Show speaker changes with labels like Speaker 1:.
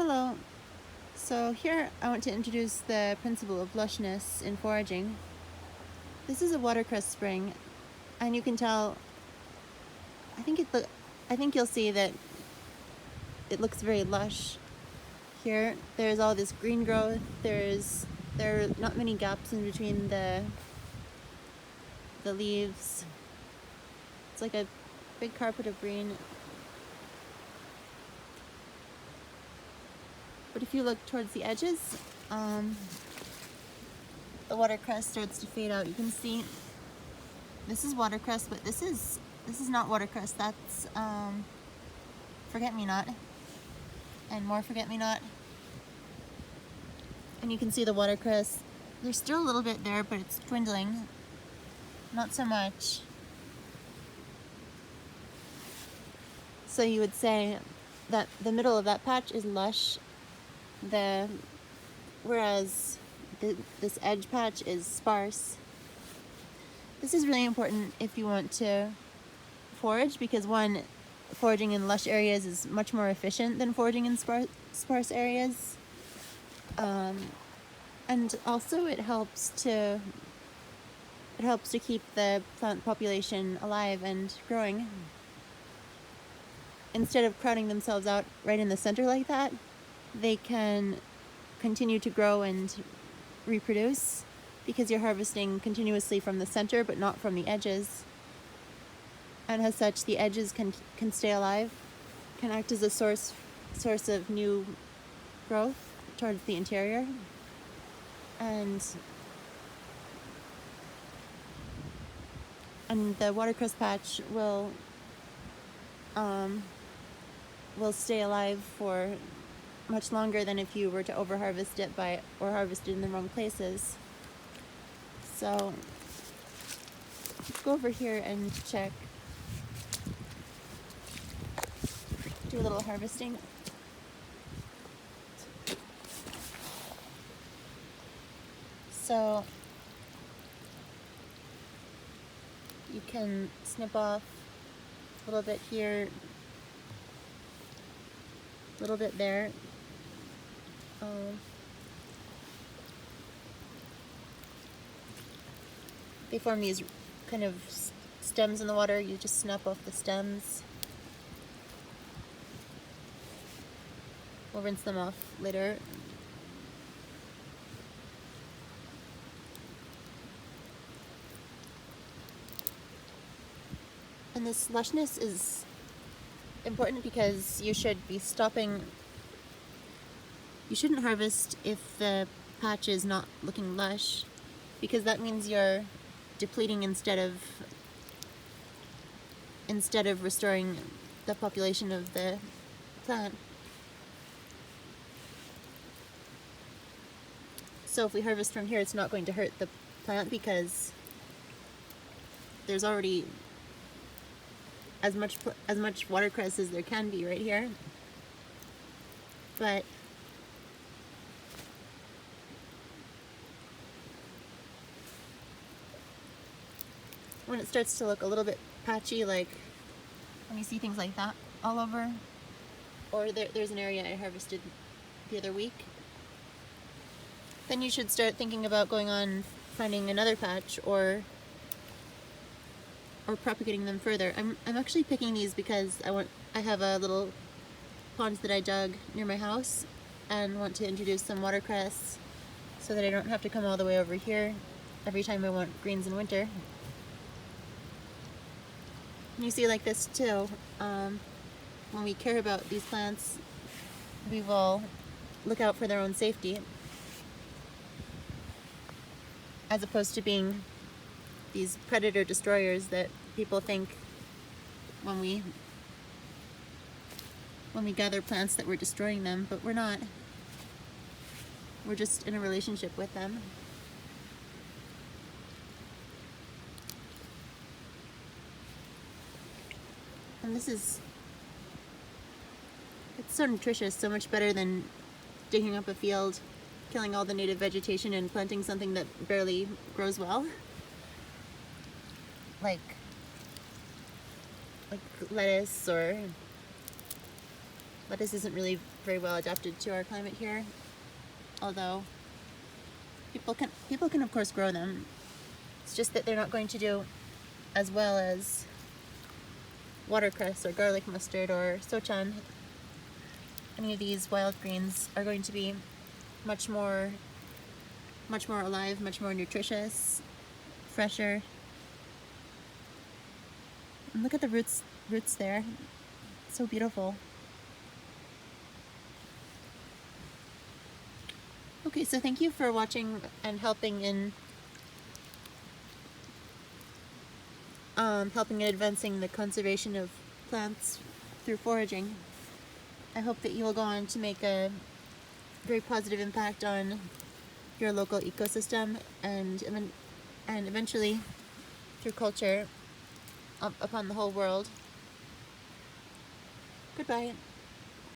Speaker 1: Hello. So here I want to introduce the principle of lushness in foraging. This is a watercress spring, and you can tell. I think you'll see that it looks very lush. Here, there's all this green growth. There are not many gaps in between the leaves. It's like a big carpet of green. But if you look towards the edges, the watercress starts to fade out. You can see this is watercress, but this is not watercress. That's forget-me-not, and more forget-me-not. And you can see the watercress. There's still a little bit there, but it's dwindling. Not so much. So you would say that the middle of that patch is lush, whereas this edge patch is sparse. This is really important if you want to forage, because one, foraging in lush areas is much more efficient than foraging in sparse areas. And also it helps to keep the plant population alive and growing. Instead of crowding themselves out right in the center like that, they can continue to grow and reproduce, because you're harvesting continuously from the center but not from the edges. And as such, the edges can stay alive, can act as a source of new growth towards the interior. And the watercress patch will stay alive for much longer than if you were to overharvest it or harvest it in the wrong places. So let's go over here and check. Do a little harvesting. So you can snip off a little bit here, a little bit there. They form these kind of stems in the water. You just snap off the stems. We'll rinse them off later. And this lushness is important because you should be stopping. You shouldn't harvest if the patch is not looking lush, because that means you're depleting instead of restoring the population of the plant. So if we harvest from here, it's not going to hurt the plant, because there's already as much watercress as there can be right here. But when it starts to look a little bit patchy, like when you see things like that all over, or there's an area I harvested the other week, then you should start thinking about going on finding another patch or propagating them further. I'm actually picking these because I have a little pond that I dug near my house and want to introduce some watercress so that I don't have to come all the way over here every time I want greens in winter. And you see, like this too, when we care about these plants, we will look out for their own safety, as opposed to being these predator destroyers that people think when we gather plants that we're destroying them, but we're not. We're just in a relationship with them. And it's so nutritious, so much better than digging up a field, killing all the native vegetation and planting something that barely grows well. Like lettuce or Lettuce isn't really very well adapted to our climate here, although people can of course grow them. It's just that they're not going to do as well as watercress or garlic mustard or sochan. Any of these wild greens are going to be much more alive, much more nutritious, fresher. And look at the roots there. So beautiful. Okay, so thank you for watching and helping in advancing the conservation of plants through foraging. I hope that you will go on to make a very positive impact on your local ecosystem and eventually through culture upon the whole world. Goodbye.